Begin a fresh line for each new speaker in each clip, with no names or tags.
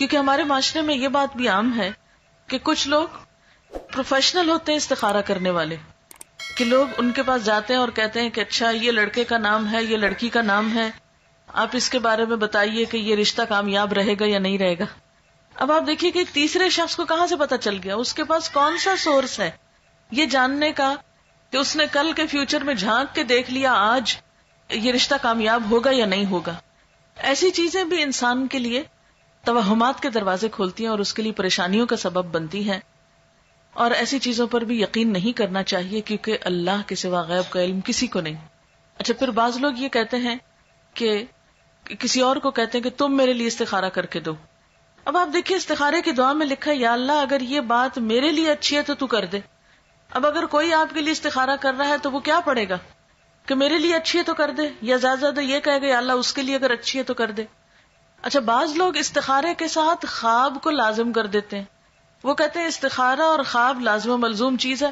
کیونکہ ہمارے معاشرے میں یہ بات بھی عام ہے کہ کچھ لوگ پروفیشنل ہوتے ہیں استخارہ کرنے والے، کہ لوگ ان کے پاس جاتے ہیں اور کہتے ہیں کہ اچھا یہ لڑکے کا نام ہے، یہ لڑکی کا نام ہے، آپ اس کے بارے میں بتائیے کہ یہ رشتہ کامیاب رہے گا یا نہیں رہے گا. اب آپ دیکھیے کہ ایک تیسرے شخص کو کہاں سے پتا چل گیا، اس کے پاس کون سا سورس ہے یہ جاننے کا کہ اس نے کل کے فیوچر میں جھانک کے دیکھ لیا آج یہ رشتہ کامیاب ہوگا یا نہیں ہوگا. ایسی چیزیں بھی انسان کے لیے توہمات کے دروازے کھولتی ہیں اور اس کے لیے پریشانیوں کا سبب بنتی ہیں، اور ایسی چیزوں پر بھی یقین نہیں کرنا چاہیے کیونکہ اللہ کے سوا غیب کا علم کسی کو نہیں. اچھا، پھر بعض لوگ یہ کہتے ہیں کہ کسی اور کو کہتے ہیں کہ تم میرے لیے استخارہ کر کے دو. اب آپ دیکھیے استخارے کی دعا میں لکھا ہے یا اللہ اگر یہ بات میرے لیے اچھی ہے تو کر دے. اب اگر کوئی آپ کے لیے استخارہ کر رہا ہے تو وہ کیا پڑھے گا کہ میرے لیے اچھی ہے تو کر دے، یا زیادہ زیادہ یہ کہے گا یا اللہ اس کے لیے اگر اچھی ہے تو کر دے. اچھا، بعض لوگ استخارے کے ساتھ خواب کو لازم کر دیتے ہیں. وہ کہتے ہیں استخارہ اور خواب لازم و ملزوم چیز ہے.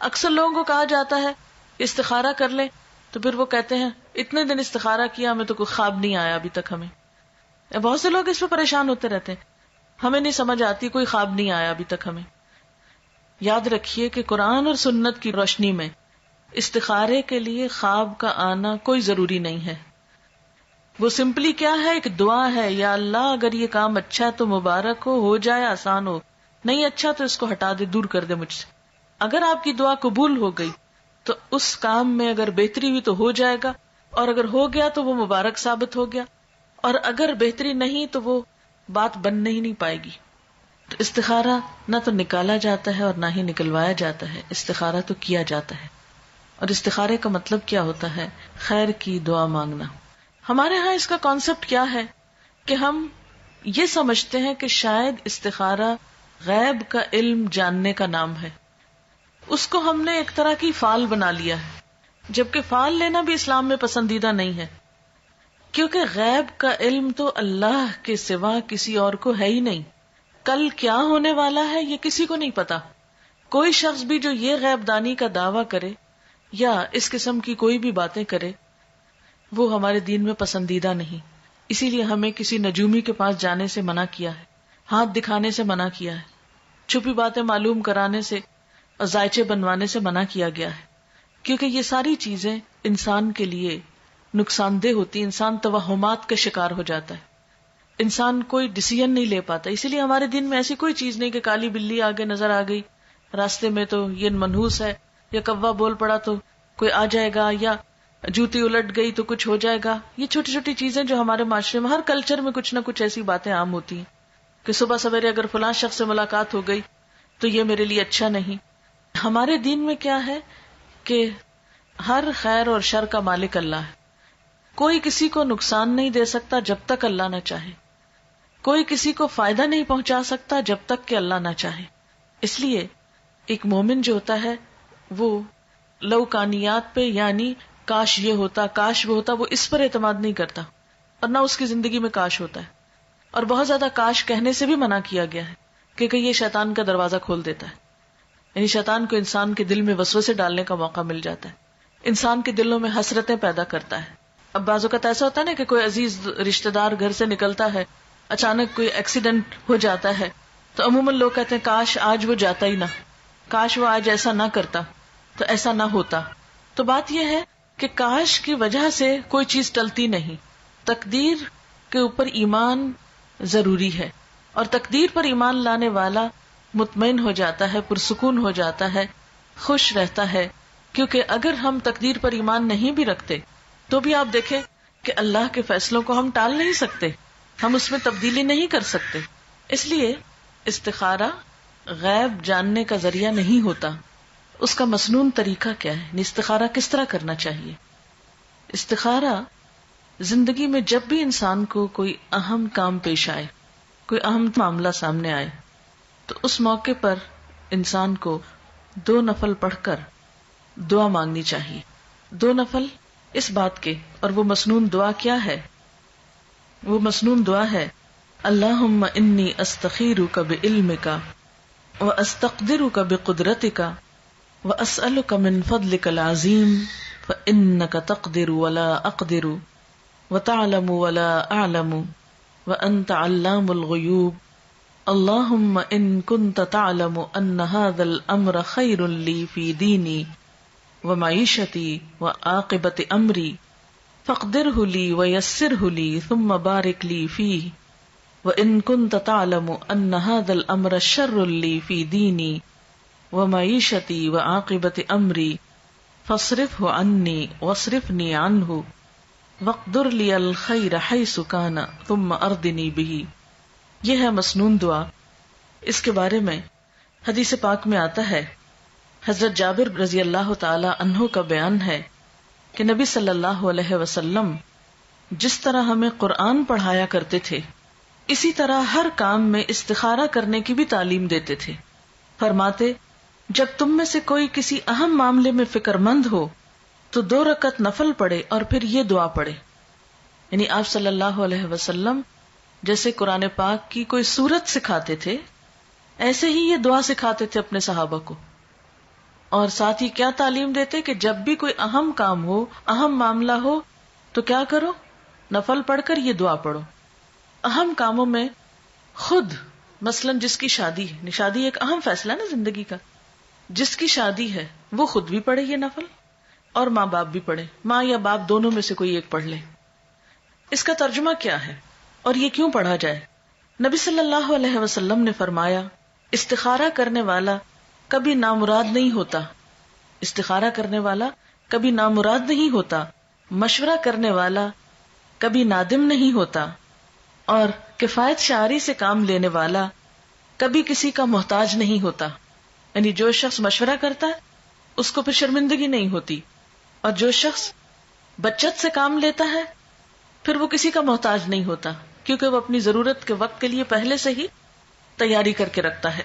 اکثر لوگوں کو کہا جاتا ہے استخارہ کر لیں تو پھر وہ کہتے ہیں اتنے دن استخارہ کیا ہمیں تو کوئی خواب نہیں آیا ابھی تک. ہمیں بہت سے لوگ اس پہ پریشان ہوتے رہتے ہیں، ہمیں نہیں سمجھ آتی، کوئی خواب نہیں آیا ابھی تک ہمیں. یاد رکھیے کہ قرآن اور سنت کی روشنی میں استخارے کے لیے خواب کا آنا کوئی ضروری نہیں ہے. وہ سمپلی کیا ہے، ایک دعا ہے، یا اللہ اگر یہ کام اچھا ہے تو مبارک ہو جائے، آسان ہو، نہیں اچھا تو اس کو ہٹا دے، دور کر دے مجھ سے. اگر آپ کی دعا قبول ہو گئی تو اس کام میں اگر بہتری ہوئی تو ہو جائے گا، اور اگر ہو گیا تو وہ مبارک ثابت ہو گیا، اور اگر بہتری نہیں تو وہ بات بننے ہی نہیں پائے گی. تو استخارہ نہ تو نکالا جاتا ہے اور نہ ہی نکلوایا جاتا ہے، استخارہ تو کیا جاتا ہے. اور استخارے کا مطلب کیا ہوتا ہے؟ خیر کی دعا مانگنا. ہمارے ہاں اس کا کانسیپٹ کیا ہے کہ ہم یہ سمجھتے ہیں کہ شاید استخارہ غیب کا علم جاننے کا نام ہے. اس کو ہم نے ایک طرح کی فال بنا لیا ہے، جبکہ فال لینا بھی اسلام میں پسندیدہ نہیں ہے، کیونکہ غیب کا علم تو اللہ کے سوا کسی اور کو ہے ہی نہیں. کل کیا ہونے والا ہے یہ کسی کو نہیں پتا. کوئی شخص بھی جو یہ غیب دانی کا دعویٰ کرے یا اس قسم کی کوئی بھی باتیں کرے وہ ہمارے دین میں پسندیدہ نہیں. اسی لیے ہمیں کسی نجومی کے پاس جانے سے منع کیا ہے، ہاتھ دکھانے سے منع کیا ہے، چھپی باتیں معلوم کرانے سے اور ذائچے بنوانے سے منع کیا گیا ہے، کیونکہ یہ ساری چیزیں انسان کے لیے نقصان دہ ہوتی. انسان توہمات کا شکار ہو جاتا ہے، انسان کوئی ڈیسیژن نہیں لے پاتا. اسی لیے ہمارے دین میں ایسی کوئی چیز نہیں کہ کالی بلی آگے نظر آ گئی راستے میں تو یہ منحوس ہے، یا کوا بول پڑا تو کوئی آ جائے گا، یا جوتی الٹ گئی تو کچھ ہو جائے گا. یہ چھوٹی چھوٹی چیزیں جو ہمارے معاشرے میں ہر کلچر میں کچھ نہ کچھ ایسی باتیں عام ہوتی ہیں کہ صبح سویرے اگر فلاں شخص سے ملاقات ہو گئی تو یہ میرے لیے اچھا نہیں. ہمارے دین میں کیا ہے کہ ہر خیر اور شر کا مالک اللہ ہے. کوئی کسی کو نقصان نہیں دے سکتا جب تک اللہ نہ چاہے، کوئی کسی کو فائدہ نہیں پہنچا سکتا جب تک کہ اللہ نہ چاہے. اس لیے ایک مومن جو ہوتا ہے وہ لوکانیات پہ، یعنی کاش یہ ہوتا، کاش وہ ہوتا، وہ اس پر اعتماد نہیں کرتا، اور نہ اس کی زندگی میں کاش ہوتا ہے. اور بہت زیادہ کاش کہنے سے بھی منع کیا گیا ہے کیونکہ یہ شیطان کا دروازہ کھول دیتا ہے. یعنی شیطان کو انسان کے دل میں وسوسے ڈالنے کا موقع مل جاتا ہے، انسان کے دلوں میں حسرتیں پیدا کرتا ہے. اب بعض اوقات ایسا ہوتا ہے نا کہ کوئی عزیز رشتہ دار گھر سے نکلتا ہے، اچانک کوئی ایکسیڈنٹ ہو جاتا ہے تو عموماً لوگ کہتے ہیں کاش آج وہ جاتا ہی نہ، کاش وہ آج ایسا نہ کرتا تو ایسا نہ ہوتا. تو بات یہ ہے کہ کاش کی وجہ سے کوئی چیز ٹلتی نہیں. تقدیر کے اوپر ایمان ضروری ہے، اور تقدیر پر ایمان لانے والا مطمئن ہو جاتا ہے، پرسکون ہو جاتا ہے، خوش رہتا ہے. کیونکہ اگر ہم تقدیر پر ایمان نہیں بھی رکھتے تو بھی آپ دیکھیں کہ اللہ کے فیصلوں کو ہم ٹال نہیں سکتے، ہم اس میں تبدیلی نہیں کر سکتے. اس لیے استخارہ غیب جاننے کا ذریعہ نہیں ہوتا. اس کا مسنون طریقہ کیا ہے؟ استخارہ کس طرح کرنا چاہیے؟ استخارہ زندگی میں جب بھی انسان کو کوئی اہم کام پیش آئے، کوئی اہم معاملہ سامنے آئے، تو اس موقع پر انسان کو 2 نفل پڑھ کر دعا مانگنی چاہیے. 2 نفل اس بات کے، اور وہ مسنون دعا کیا ہے؟ وہ مسنون دعا ہے اللہم انی استخیرک بعلمک واستقدرک بقدرتک واسألک من فضلک العظیم فانک تقدر ولا اقدر وتعلم ولا اعلم وأنت علام الغیوب اللہم ان کنت تعلم ان هذا الامر خیر لی فی دینی ومعیشتی وعاقبت امری فاقدرہ لی ویسرہ لی ثم بارک لی فیہ وان کنت تعلم ان هذا الامر شر لی فی دینی ومعیشتی وعاقبت امری فاصرفہ عنی واصرفنی عنہ وقدر لی الخیر حیث کان ثم اردنی بہ. یہ ہے مسنون دعا. اس کے بارے میں حدیث پاک میں آتا ہے، حضرت جابر رضی اللہ تعالی عنہ کا بیان ہے کہ نبی صلی اللہ علیہ وسلم جس طرح ہمیں قرآن پڑھایا کرتے تھے اسی طرح ہر کام میں استخارہ کرنے کی بھی تعلیم دیتے تھے. فرماتے جب تم میں سے کوئی کسی اہم معاملے میں فکر مند ہو تو 2 رکعت نفل پڑھے اور پھر یہ دعا پڑھے. یعنی آپ صلی اللہ علیہ وسلم جیسے قرآن پاک کی کوئی سورت سکھاتے تھے ایسے ہی یہ دعا سکھاتے تھے اپنے صحابہ کو. اور ساتھ ہی کیا تعلیم دیتے کہ جب بھی کوئی اہم کام ہو، اہم معاملہ ہو تو کیا کرو؟ نفل پڑھ کر یہ دعا پڑھو. اہم کاموں میں خود مثلاً جس کی شادی ہے، شادی ایک اہم فیصلہ ہے نا زندگی کا، جس کی شادی ہے وہ خود بھی پڑھے یہ نفل اور ماں باپ بھی پڑھے، ماں یا باپ دونوں میں سے کوئی ایک پڑھ لے. اس کا ترجمہ کیا ہے اور یہ کیوں پڑھا جائے؟ نبی صلی اللہ علیہ وسلم نے فرمایا استخارہ کرنے والا کبھی نامراد نہیں ہوتا، استخارہ کرنے والا کبھی نامراد نہیں ہوتا، مشورہ کرنے والا کبھی نادم نہیں ہوتا، اور کفایت شعاری سے کام لینے والا کبھی کسی کا محتاج نہیں ہوتا. یعنی جو شخص مشورہ کرتا ہے اس کو پھر شرمندگی نہیں ہوتی، اور جو شخص بچت سے کام لیتا ہے پھر وہ کسی کا محتاج نہیں ہوتا، کیونکہ وہ اپنی ضرورت کے وقت کے لیے پہلے سے ہی تیاری کر کے رکھتا ہے.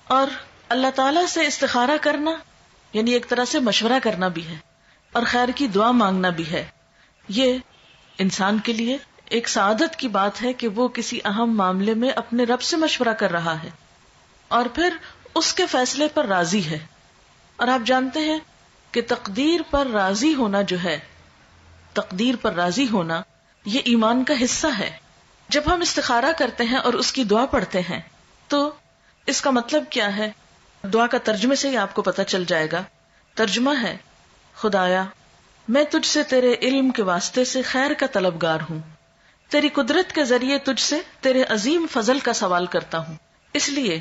اور اللہ تعالیٰ سے استخارہ کرنا یعنی ایک طرح سے مشورہ کرنا بھی ہے اور خیر کی دعا مانگنا بھی ہے. یہ انسان کے لیے ایک سعادت کی بات ہے کہ وہ کسی اہم معاملے میں اپنے رب سے مشورہ کر رہا ہے اور پھر اس کے فیصلے پر راضی ہے. اور آپ جانتے ہیں کہ تقدیر پر راضی ہونا جو ہے، تقدیر پر راضی ہونا یہ ایمان کا حصہ ہے. جب ہم استخارہ کرتے ہیں اور اس کی دعا پڑھتے ہیں تو اس کا مطلب کیا ہے؟ دعا کا ترجمے سے ہی آپ کو پتہ چل جائے گا. ترجمہ ہے خدایا میں تجھ سے تیرے علم کے واسطے سے خیر کا طلبگار ہوں، تیری قدرت کے ذریعے تجھ سے تیرے عظیم فضل کا سوال کرتا ہوں، اس لیے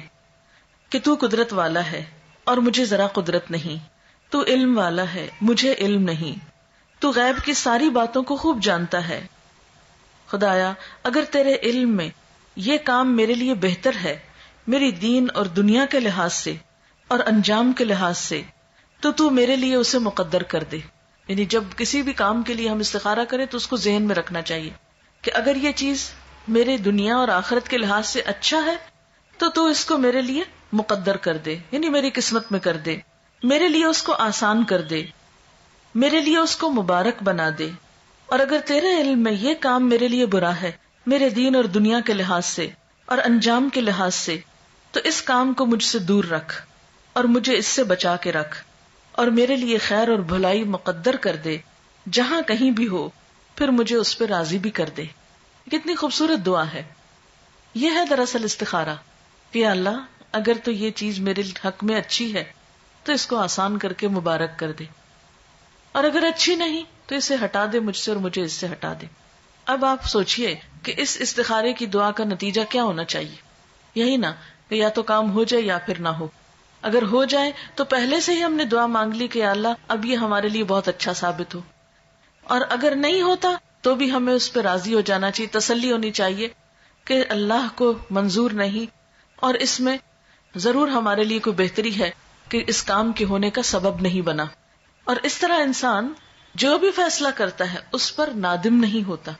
کہ تو قدرت والا ہے اور مجھے ذرا قدرت نہیں، تو علم والا ہے مجھے علم نہیں، تو غیب کی ساری باتوں کو خوب جانتا ہے. خدایا اگر تیرے علم میں یہ کام میرے لیے بہتر ہے میری دین اور دنیا کے لحاظ سے اور انجام کے لحاظ سے تو میرے لیے اسے مقدر کر دے. یعنی جب کسی بھی کام کے لیے ہم استخارہ کریں تو اس کو ذہن میں رکھنا چاہیے کہ اگر یہ چیز میرے دنیا اور آخرت کے لحاظ سے اچھا ہے تو اس کو میرے لیے مقدر کر دے، یعنی میری قسمت میں کر دے، میرے لیے اس کو آسان کر دے، میرے لیے اس کو مبارک بنا دے. اور اگر تیرے علم میں یہ کام میرے لیے برا ہے میرے دین اور دنیا کے لحاظ سے اور انجام کے لحاظ سے تو اس کام کو مجھ سے دور رکھ اور مجھے اس سے بچا کے رکھ اور میرے لیے خیر اور بھلائی مقدر کر دے جہاں کہیں بھی ہو، پھر مجھے اس پہ راضی بھی کر دے. کتنی خوبصورت دعا ہے. یہ ہے دراصل استخارہ کہ اللہ اگر تو یہ چیز میرے حق میں اچھی ہے تو اس کو آسان کر کے مبارک کر دے، اور اگر اچھی نہیں تو اسے ہٹا دے مجھ سے اور مجھے اس سے ہٹا دے. اب آپ سوچئے کہ اس استخارے کی دعا کا نتیجہ کیا ہونا چاہیے؟ یہی نا کہ یا تو کام ہو جائے یا پھر نہ ہو. اگر ہو جائے تو پہلے سے ہی ہم نے دعا مانگ لی کہ اللہ اب یہ ہمارے لیے بہت اچھا ثابت ہو، اور اگر نہیں ہوتا تو بھی ہمیں اس پہ راضی ہو جانا چاہیے، تسلی ہونی چاہیے کہ اللہ کو منظور نہیں اور اس میں ضرور ہمارے لیے کوئی بہتری ہے کہ اس کام کے ہونے کا سبب نہیں بنا. اور اس طرح انسان جو بھی فیصلہ کرتا ہے اس پر نادم نہیں ہوتا،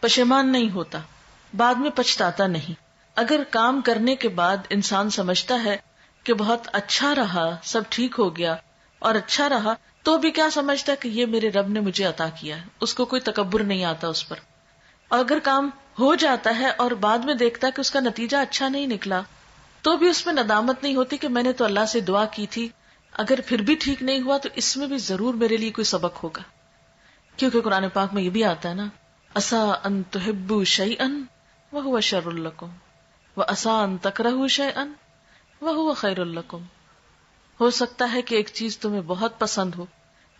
پشیمان نہیں ہوتا، بعد میں پچھتاتا نہیں. اگر کام کرنے کے بعد انسان سمجھتا ہے کہ بہت اچھا رہا، سب ٹھیک ہو گیا اور اچھا رہا، تو بھی کیا سمجھتا ہے کہ یہ میرے رب نے مجھے عطا کیا ہے، اس کو کوئی تکبر نہیں آتا اس پر. اور اگر کام ہو جاتا ہے اور بعد میں دیکھتا ہے کہ اس کا نتیجہ اچھا نہیں نکلا تو بھی اس میں ندامت نہیں ہوتی کہ میں نے تو اللہ سے دعا کی تھی، اگر پھر بھی ٹھیک نہیں ہوا تو اس میں بھی ضرور میرے لیے کوئی سبق ہوگا. کیونکہ قرآن پاک میں یہ بھی آتا ہے نا، عسیٰ ان تحبوا شیئا وہو شر لکم وعسیٰ ان تکرہوا شیئا وہو خیر لکم. ہو سکتا ہے کہ ایک چیز تمہیں بہت پسند ہو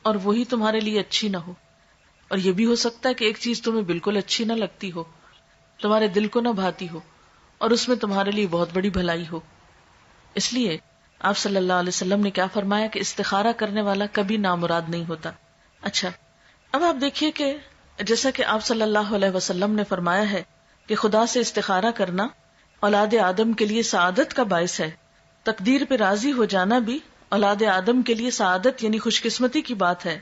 اور وہی تمہارے لیے اچھی نہ ہو، اور یہ بھی ہو سکتا ہے کہ ایک چیز تمہیں بالکل اچھی نہ لگتی ہو، تمہارے دل کو نہ بھاتی ہو، اور اس میں تمہارے لیے بہت بڑی بھلائی ہو. اس لیے آپ صلی اللہ علیہ وسلم نے کیا فرمایا کہ استخارہ کرنے والا کبھی نامراد نہیں ہوتا. اچھا، اب آپ دیکھیے کہ جیسا کہ آپ صلی اللہ علیہ وسلم نے فرمایا ہے کہ خدا سے استخارہ کرنا اولاد آدم کے لیے سعادت کا باعث ہے، تقدیر پہ راضی ہو جانا بھی اولاد آدم کے لیے سعادت یعنی خوش قسمتی کی بات ہے،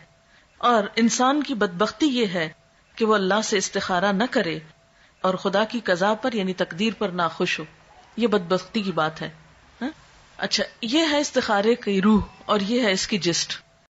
اور انسان کی بدبختی یہ ہے کہ وہ اللہ سے استخارہ نہ کرے اور خدا کی قضا پر یعنی تقدیر پر ناخوش ہو. یہ بدبختی کی بات ہے. اچھا، یہ ہے استخارے کی روح اور یہ ہے اس کی جسٹ.